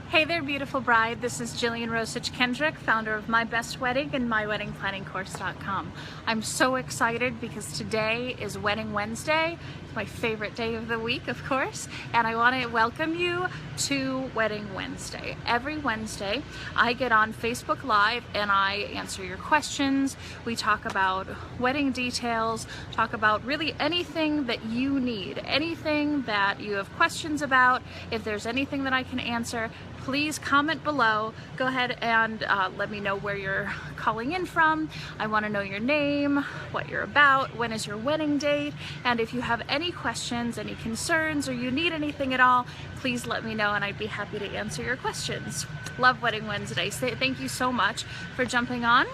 Hey there, beautiful bride. This is Jillian Rosich Kendrick, founder of My Best Wedding and MyWeddingPlanningCourse.com. I'm so excited because today is Wedding Wednesday. It's my favorite day of the week, of course, and I want to welcome you to Wedding Wednesday. Every Wednesday, I get on Facebook Live and I answer your questions. We talk about wedding details, talk about really anything that you need, anything that you have questions about. If there's anything that I can answer, please comment below. Go ahead and let me know where you're calling in from. I want to know your name, what you're about, when is your wedding date, and if you have any questions, any concerns, or you need anything at all, please let me know and I'd be happy to answer your questions. Love Wedding Wednesday. Thank you so much for jumping on.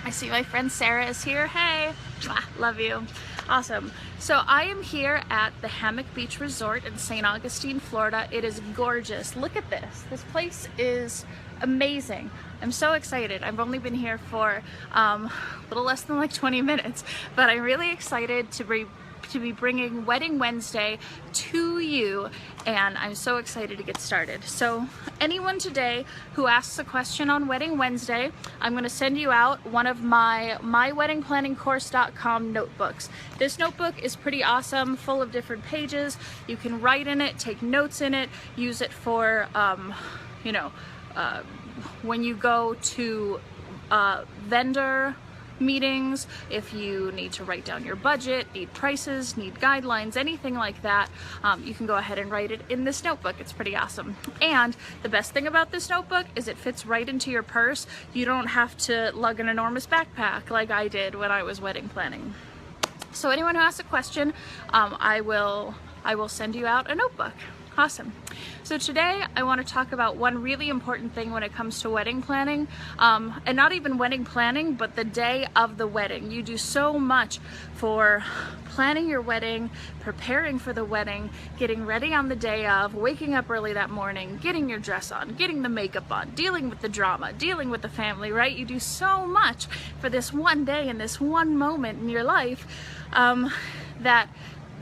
I see my friend Sarah is here. Hey, love you. Awesome. So I am here at the Hammock Beach Resort in St. Augustine, Florida. It is gorgeous. Look at this. This place is amazing. I'm so excited. I've only been here for a little less than like 20 minutes, but I'm really excited to be bringing Wedding Wednesday to you, and I'm so excited to get started. So anyone today who asks a question on Wedding Wednesday, I'm going to send you out one of my MyWeddingPlanningCourse.com notebooks. This notebook is pretty awesome, full of different pages. You can write in it, take notes in it, use it for when you go to vendor meetings, if you need to write down your budget, need prices, need guidelines, anything like that, you can go ahead and write it in this notebook. It's pretty awesome. And the best thing about this notebook is it fits right into your purse. You don't have to lug an enormous backpack like I did when I was wedding planning. So anyone who asks a question, I will send you out a notebook. Awesome. So today I want to talk about one really important thing when it comes to wedding planning, and not even wedding planning, but the day of the wedding. You do so much for planning your wedding, preparing for the wedding, getting ready on the day of, waking up early that morning, getting your dress on, getting the makeup on, dealing with the drama, dealing with the family, right? You do so much for this one day and this one moment in your life that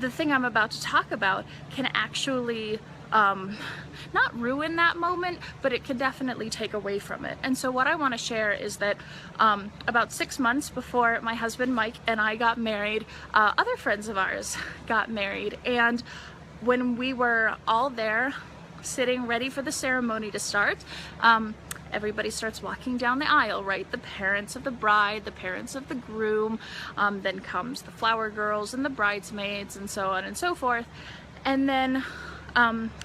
the thing I'm about to talk about can actually not ruin that moment, but it can definitely take away from it. And so what I want to share is that about 6 months before my husband Mike and I got married, other friends of ours got married, and when we were all there sitting ready for the ceremony to start, everybody starts walking down the aisle, right? The parents of the bride, the parents of the groom, then comes the flower girls and the bridesmaids and so on and so forth. And then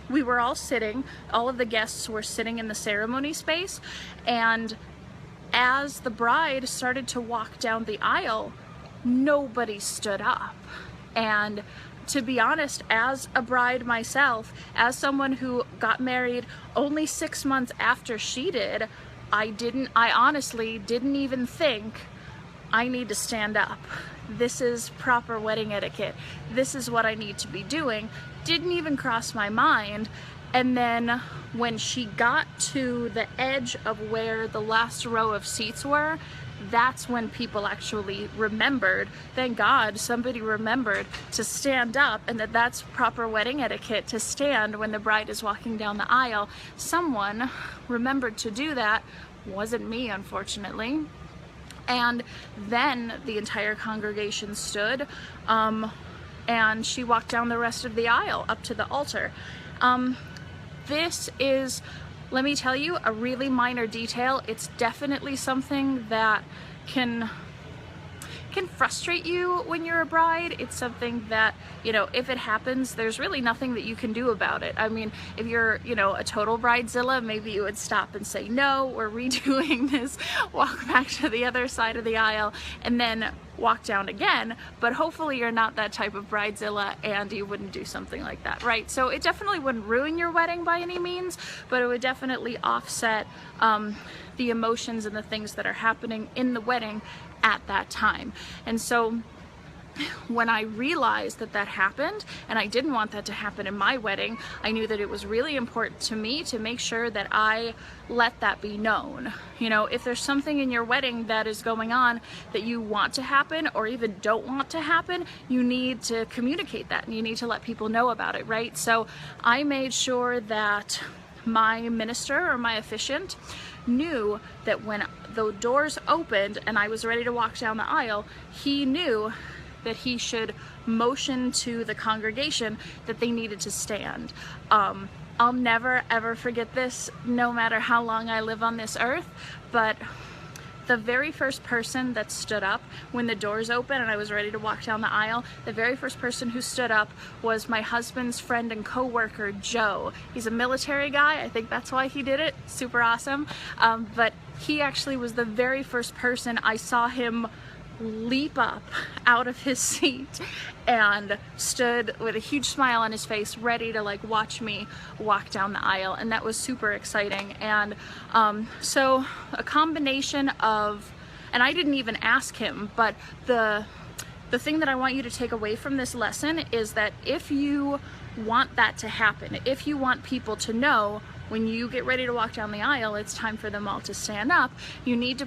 we were all sitting, all of the guests were sitting in the ceremony space, and as the bride started to walk down the aisle, nobody stood up. And to be honest, as a bride myself, as someone who got married only 6 months after she did, I honestly didn't even think I need to stand up. This is proper wedding etiquette. This is what I need to be doing. Didn't even cross my mind. And then when she got to the edge of where the last row of seats were, that's when people actually remembered, thank God somebody remembered to stand up, and that's proper wedding etiquette, to stand when the bride is walking down the aisle. Someone remembered to do that. Wasn't me, unfortunately. And then the entire congregation stood, and she walked down the rest of the aisle up to the altar. This is, let me tell you, a really minor detail. It's definitely something that can frustrate you when you're a bride. It's something that, if it happens, there's really nothing that you can do about it. I mean, if you're, a total bridezilla, maybe you would stop and say, no, we're redoing this, walk back to the other side of the aisle, and then walk down again. But hopefully you're not that type of bridezilla and you wouldn't do something like that, right? So it definitely wouldn't ruin your wedding by any means, but it would definitely offset the emotions and the things that are happening in the wedding at that time. And so when I realized that that happened, and I didn't want that to happen in my wedding, I knew that it was really important to me to make sure that I let that be known. If there's something in your wedding that is going on that you want to happen or even don't want to happen, you need to communicate that and you need to let people know about it, right? So I made sure that my minister or my officiant knew that when the doors opened and I was ready to walk down the aisle, he knew that he should motion to the congregation that they needed to stand. I'll never ever forget this, no matter how long I live on this earth, but the very first person that stood up when the doors opened and I was ready to walk down the aisle, the very first person who stood up was my husband's friend and co-worker, Joe. He's a military guy. I think that's why he did it. Super awesome. But he actually was the very first person. I saw him leap up out of his seat and stood with a huge smile on his face, ready to like watch me walk down the aisle, and that was super exciting. And so a combination of, and I didn't even ask him, but the thing that I want you to take away from this lesson is that if you want that to happen, if you want people to know when you get ready to walk down the aisle, it's time for them all to stand up, you need to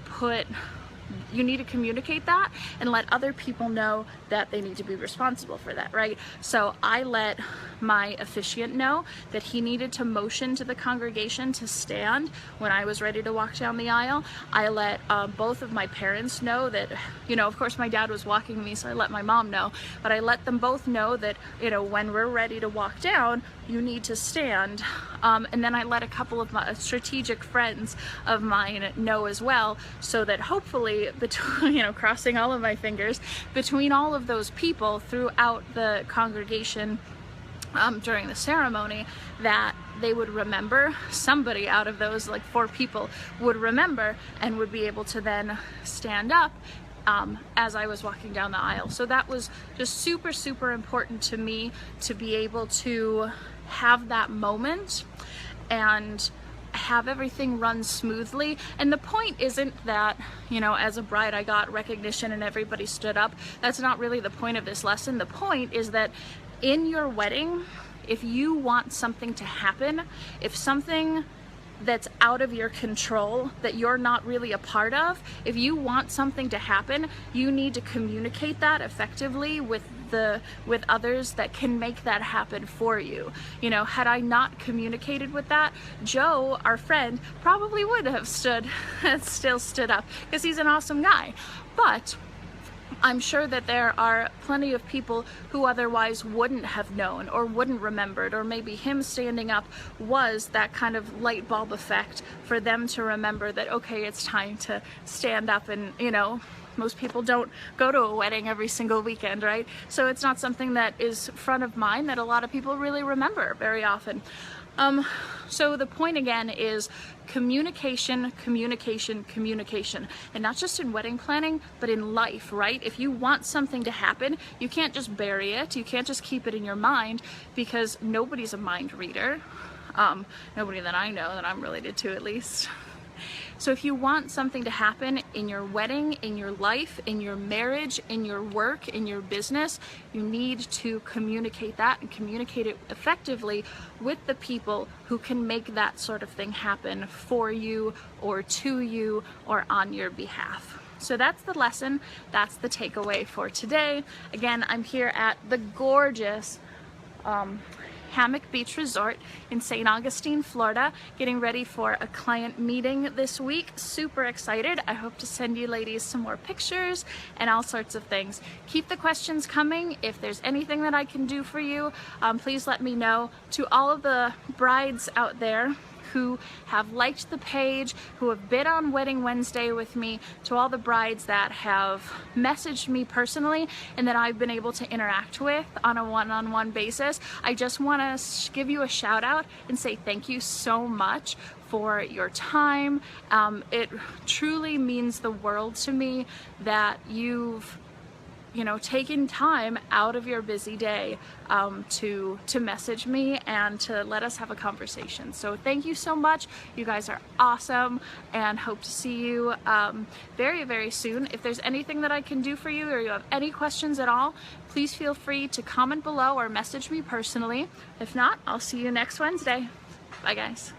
communicate that and let other people know that they need to be responsible for that, right? So I let my officiant know that he needed to motion to the congregation to stand when I was ready to walk down the aisle. I let both of my parents know that, you know, of course my dad was walking me, so I let my mom know, but I let them both know that, you know, when we're ready to walk down, you need to stand. And then I let a couple of my strategic friends of mine know as well, so that hopefully, between, you know, crossing all of my fingers, between all of those people throughout the congregation during the ceremony, that they would remember, somebody out of those like 4 people would remember and would be able to then stand up as I was walking down the aisle. So that was just super, super important to me, to be able to have that moment and have everything run smoothly. And the point isn't that, you know, as a bride I got recognition and everybody stood up. That's not really the point of this lesson. The point is that in your wedding, if you want something to happen, if something that's out of your control, that you're not really a part of, if you want something to happen, you need to communicate that effectively with others that can make that happen for you. You know, had I not communicated with that, Joe, our friend, probably would have still stood up, because he's an awesome guy. But I'm sure that there are plenty of people who otherwise wouldn't have known or wouldn't remembered, or maybe him standing up was that kind of light bulb effect for them to remember that, okay, it's time to stand up. And, you know, most people don't go to a wedding every single weekend, right? So it's not something that is front of mind that a lot of people really remember very often. So the point again is communication, communication, communication, and not just in wedding planning, but in life, right? If you want something to happen, you can't just bury it. You can't just keep it in your mind, because nobody's a mind reader. Nobody that I know, that I'm related to at least. So if you want something to happen in your wedding, in your life, in your marriage, in your work, in your business, you need to communicate that, and communicate it effectively with the people who can make that sort of thing happen for you or to you or on your behalf. So that's the lesson. That's the takeaway for today. Again, I'm here at the gorgeous Hammock Beach Resort in St. Augustine, Florida, getting ready for a client meeting this week. Super excited. I hope to send you ladies some more pictures and all sorts of things. Keep the questions coming. If there's anything that I can do for you, please let me know. To all of the brides out there who have liked the page, who have been on Wedding Wednesday with me, to all the brides that have messaged me personally and that I've been able to interact with on a one-on-one basis, I just want to give you a shout out and say thank you so much for your time. It truly means the world to me that you've taken time out of your busy day to message me and to let us have a conversation. So thank you so much. You guys are awesome, and hope to see you very, very soon. If there's anything that I can do for you, or you have any questions at all, please feel free to comment below or message me personally. If not, I'll see you next Wednesday. Bye guys.